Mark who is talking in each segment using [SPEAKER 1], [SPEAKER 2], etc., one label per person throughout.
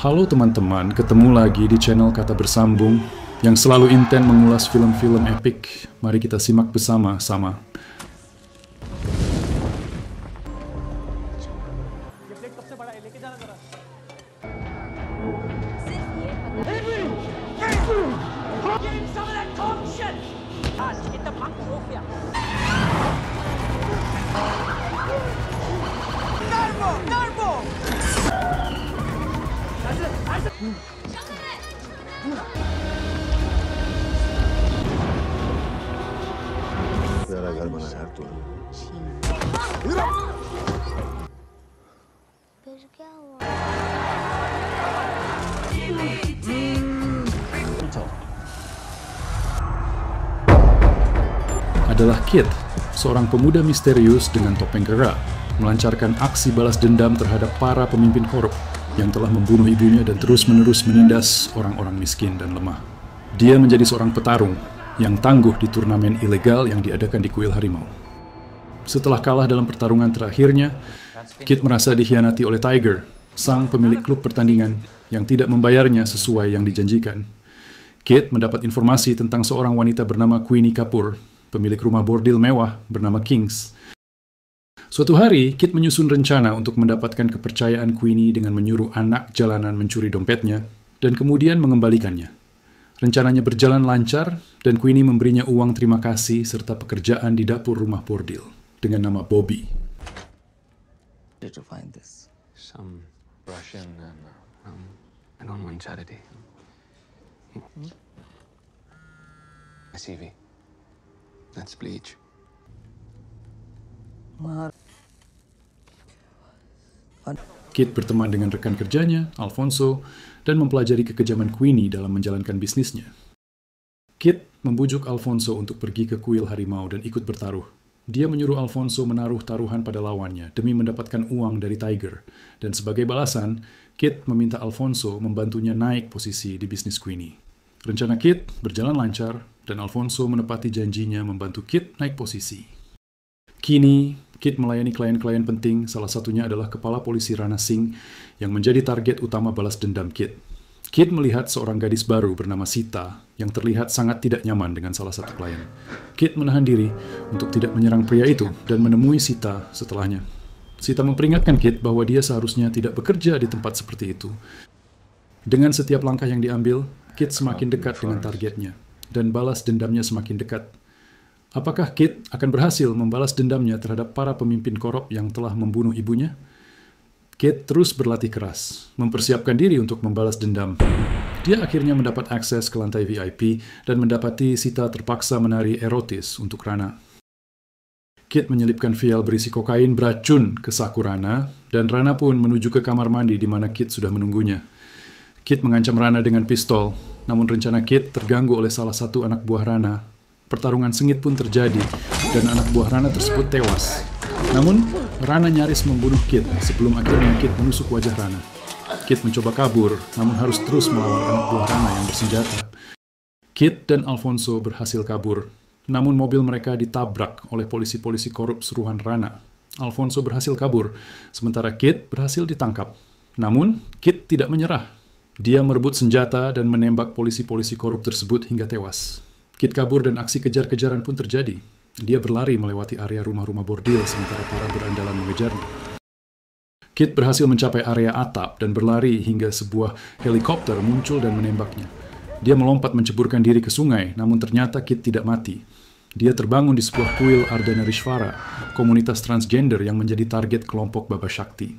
[SPEAKER 1] Halo teman-teman, ketemu lagi di channel Kata Bersambung yang selalu intent mengulas film-film epik. Mari kita simak bersama-sama.
[SPEAKER 2] मेरा घर बना है तू।
[SPEAKER 3] फिर क्या हुआ?
[SPEAKER 1] Adalah Kit, seorang pemuda misterius dengan topeng kera, melancarkan aksi balas dendam terhadap para pemimpin korup yang telah membunuh ibunya dan terus-menerus menindas orang-orang miskin dan lemah. Dia menjadi seorang petarung yang tangguh di turnamen ilegal yang diadakan di Kuil Harimau. Setelah kalah dalam pertarungan terakhirnya, Kit merasa dikhianati oleh Tiger, sang pemilik klub pertandingan yang tidak membayarnya sesuai yang dijanjikan. Kit mendapat informasi tentang seorang wanita bernama Queenie Kapoor, pemilik rumah bordil mewah bernama Kings. Suatu hari, Kit menyusun rencana untuk mendapatkan kepercayaan Queenie dengan menyuruh anak jalanan mencuri dompetnya dan kemudian mengembalikannya. Rencananya berjalan lancar dan Queenie memberinya uang terima kasih serta pekerjaan di dapur rumah bordil dengan nama Bobby.
[SPEAKER 4] Did you find this?
[SPEAKER 5] Some Russian I don't want charity. My CV. That's bleach.
[SPEAKER 1] Kit berteman dengan rekan kerjanya, Alfonso, dan mempelajari kekejaman Queenie dalam menjalankan bisnisnya. Kit membujuk Alfonso untuk pergi ke kuil harimau dan ikut bertaruh. Dia menyuruh Alfonso menaruh taruhan pada lawannya demi mendapatkan uang dari Tiger. Dan sebagai balasan, Kit meminta Alfonso membantunya naik posisi di bisnis Queenie. Rencana Kit berjalan lancar dan Alfonso menepati janjinya membantu Kit naik posisi. Kini, Kit melayani klien-klien penting, salah satunya adalah kepala polisi Rana Singh yang menjadi target utama balas dendam Kit. Kit melihat seorang gadis baru bernama Sita yang terlihat sangat tidak nyaman dengan salah satu klien. Kit menahan diri untuk tidak menyerang pria itu dan menemui Sita setelahnya. Sita memperingatkan Kit bahwa dia seharusnya tidak bekerja di tempat seperti itu. Dengan setiap langkah yang diambil, Kit semakin dekat dengan targetnya dan balas dendamnya semakin dekat. Apakah Kit akan berhasil membalas dendamnya terhadap para pemimpin korup yang telah membunuh ibunya? Kit terus berlatih keras, mempersiapkan diri untuk membalas dendam. Dia akhirnya mendapat akses ke lantai VIP dan mendapati Sita terpaksa menari erotis untuk Rana. Kit menyelipkan vial berisi kokain beracun ke saku Rana, dan Rana pun menuju ke kamar mandi di mana Kit sudah menunggunya. Kit mengancam Rana dengan pistol, namun rencana Kit terganggu oleh salah satu anak buah Rana. Pertarungan sengit pun terjadi, dan anak buah Rana tersebut tewas. Namun, Rana nyaris membunuh Kit sebelum akhirnya Kit menusuk wajah Rana. Kit mencoba kabur, namun harus terus melawan anak buah Rana yang bersenjata. Kit dan Alfonso berhasil kabur, namun mobil mereka ditabrak oleh polisi-polisi korup suruhan Rana. Alfonso berhasil kabur, sementara Kit berhasil ditangkap. Namun, Kit tidak menyerah. Dia merebut senjata dan menembak polisi-polisi korup tersebut hingga tewas. Kit kabur dan aksi kejar-kejaran pun terjadi. Dia berlari melewati area rumah-rumah bordil sementara para berandalan mengejarnya. Kit berhasil mencapai area atap dan berlari hingga sebuah helikopter muncul dan menembaknya. Dia melompat menceburkan diri ke sungai, namun ternyata Kit tidak mati. Dia terbangun di sebuah kuil Ardhanarishvara, komunitas transgender yang menjadi target kelompok Baba Shakti.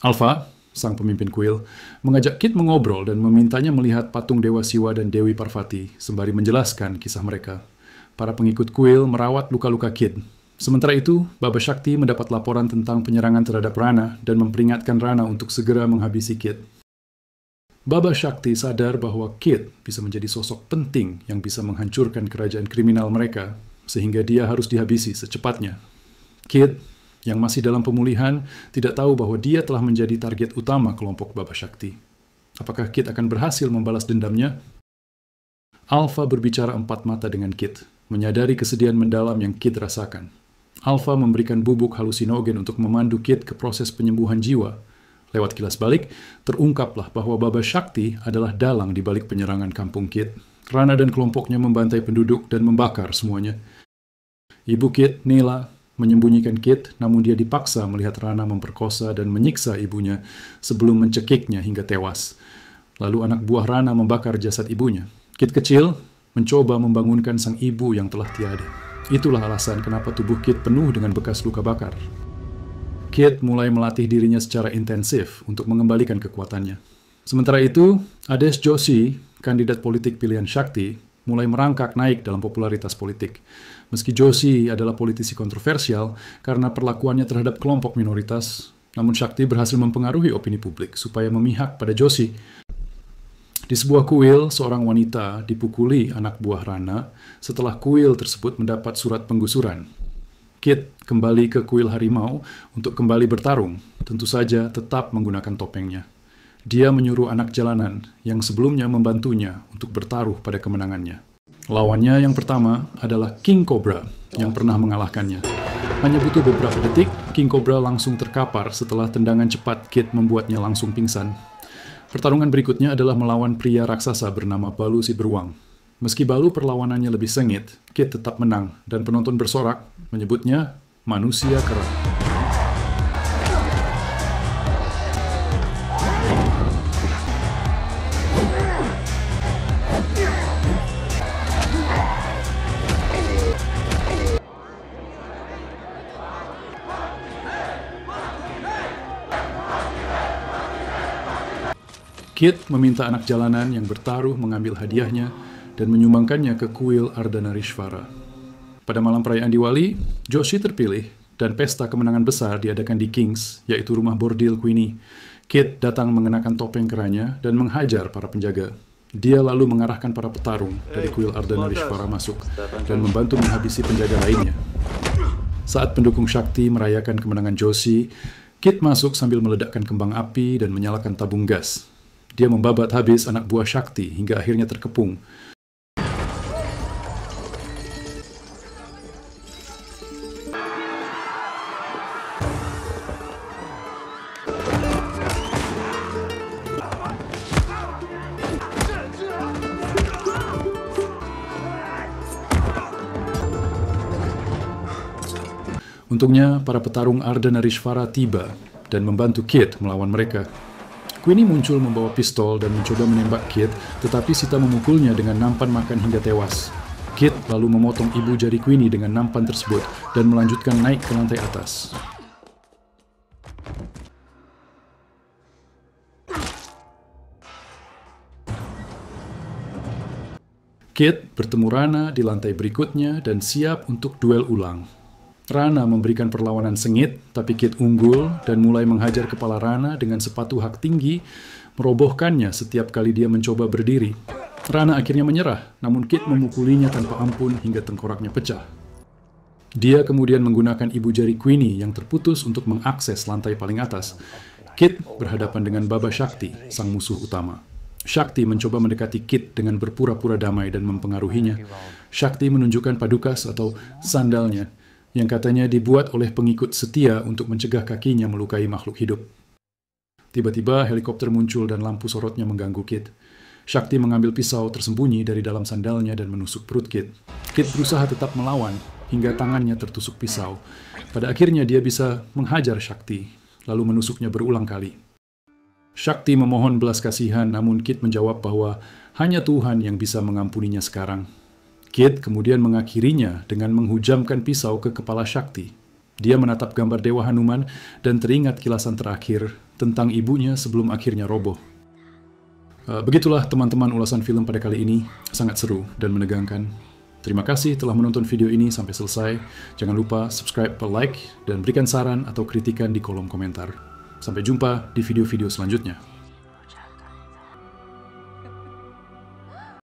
[SPEAKER 1] Alpha, sang pemimpin kuil, mengajak Kit mengobrol dan memintanya melihat patung Dewa Siwa dan Dewi Parvati sembari menjelaskan kisah mereka. Para pengikut kuil merawat luka-luka Kit. Sementara itu, Baba Shakti mendapat laporan tentang penyerangan terhadap Rana dan memperingatkan Rana untuk segera menghabisi Kid. Baba Shakti sadar bahwa Kid bisa menjadi sosok penting yang bisa menghancurkan kerajaan kriminal mereka, sehingga dia harus dihabisi secepatnya. Kid, yang masih dalam pemulihan, tidak tahu bahwa dia telah menjadi target utama kelompok Baba Shakti. Apakah Kid akan berhasil membalas dendamnya? Alpha berbicara empat mata dengan Kid, menyadari kesedihan mendalam yang Kid rasakan. Alpha memberikan bubuk halusinogen untuk memandu Kid ke proses penyembuhan jiwa. Lewat kilas balik, terungkaplah bahwa Baba Shakti adalah dalang di balik penyerangan kampung Kid. Rana dan kelompoknya membantai penduduk dan membakar semuanya. Ibu Kid, Neela, menyembunyikan Kid, namun dia dipaksa melihat Rana memperkosa dan menyiksa ibunya sebelum mencekiknya hingga tewas. Lalu anak buah Rana membakar jasad ibunya. Kid kecil mencoba membangunkan sang ibu yang telah tiada. Itulah alasan kenapa tubuh Kid penuh dengan bekas luka bakar. Kid mulai melatih dirinya secara intensif untuk mengembalikan kekuatannya. Sementara itu, Ades Joshi, kandidat politik pilihan Shakti, mulai merangkak naik dalam popularitas politik. Meski Joshi adalah politisi kontroversial karena perlakuannya terhadap kelompok minoritas, namun Shakti berhasil mempengaruhi opini publik supaya memihak pada Joshi. Di sebuah kuil, seorang wanita dipukuli anak buah Rana setelah kuil tersebut mendapat surat penggusuran. Kid kembali ke kuil harimau untuk kembali bertarung, tentu saja tetap menggunakan topengnya. Dia menyuruh anak jalanan yang sebelumnya membantunya untuk bertaruh pada kemenangannya. Lawannya yang pertama adalah King Cobra yang pernah mengalahkannya. Hanya butuh beberapa detik, King Cobra langsung terkapar setelah tendangan cepat Kid membuatnya langsung pingsan. Pertarungan berikutnya adalah melawan pria raksasa bernama Balu si Beruang. Meski Balu perlawanannya lebih sengit, Kid tetap menang dan penonton bersorak menyebutnya manusia kera. Kid meminta anak jalanan yang bertaruh mengambil hadiahnya dan menyumbangkannya ke kuil Ardhanarishvara. Pada malam perayaan Diwali, Joshi terpilih dan pesta kemenangan besar diadakan di Kings, yaitu rumah bordil Queenie. Kid datang mengenakan topeng keranya dan menghajar para penjaga. Dia lalu mengarahkan para petarung dari kuil Ardhanarishvara masuk dan membantu menghabisi penjaga lainnya. Saat pendukung Shakti merayakan kemenangan Joshi, Kid masuk sambil meledakkan kembang api dan menyalakan tabung gas. Dia membabat habis anak buah Shakti hingga akhirnya terkepung. Untungnya, para petarung Ardhanarishvara tiba dan membantu Kid melawan mereka. Queenie muncul membawa pistol dan mencoba menembak Kid, tetapi Sita memukulnya dengan nampan makan hingga tewas. Kid lalu memotong ibu jari Queenie dengan nampan tersebut dan melanjutkan naik ke lantai atas. Kid bertemu Rana di lantai berikutnya dan siap untuk duel ulang. Rana memberikan perlawanan sengit, tapi Kid unggul dan mulai menghajar kepala Rana dengan sepatu hak tinggi, merobohkannya setiap kali dia mencoba berdiri. Rana akhirnya menyerah, namun Kid memukulinya tanpa ampun hingga tengkoraknya pecah. Dia kemudian menggunakan ibu jari Queenie yang terputus untuk mengakses lantai paling atas. Kid berhadapan dengan Baba Shakti, sang musuh utama. Shakti mencoba mendekati Kid dengan berpura-pura damai dan mempengaruhinya. Shakti menunjukkan padukas atau sandalnya, yang katanya dibuat oleh pengikut setia untuk mencegah kakinya melukai makhluk hidup. Tiba-tiba helikopter muncul dan lampu sorotnya mengganggu Kid. Shakti mengambil pisau tersembunyi dari dalam sandalnya dan menusuk perut Kid. Kid berusaha tetap melawan hingga tangannya tertusuk pisau. Pada akhirnya dia bisa menghajar Shakti, lalu menusuknya berulang kali. Shakti memohon belas kasihan, namun Kid menjawab bahwa hanya Tuhan yang bisa mengampuninya sekarang. Kid kemudian mengakhirinya dengan menghujamkan pisau ke kepala Shakti. Dia menatap gambar Dewa Hanuman dan teringat kilasan terakhir tentang ibunya sebelum akhirnya roboh. Begitulah teman-teman ulasan film pada kali ini, sangat seru dan menegangkan. Terima kasih telah menonton video ini sampai selesai. Jangan lupa subscribe, like, dan berikan saran atau kritikan di kolom komentar. Sampai jumpa di video-video selanjutnya.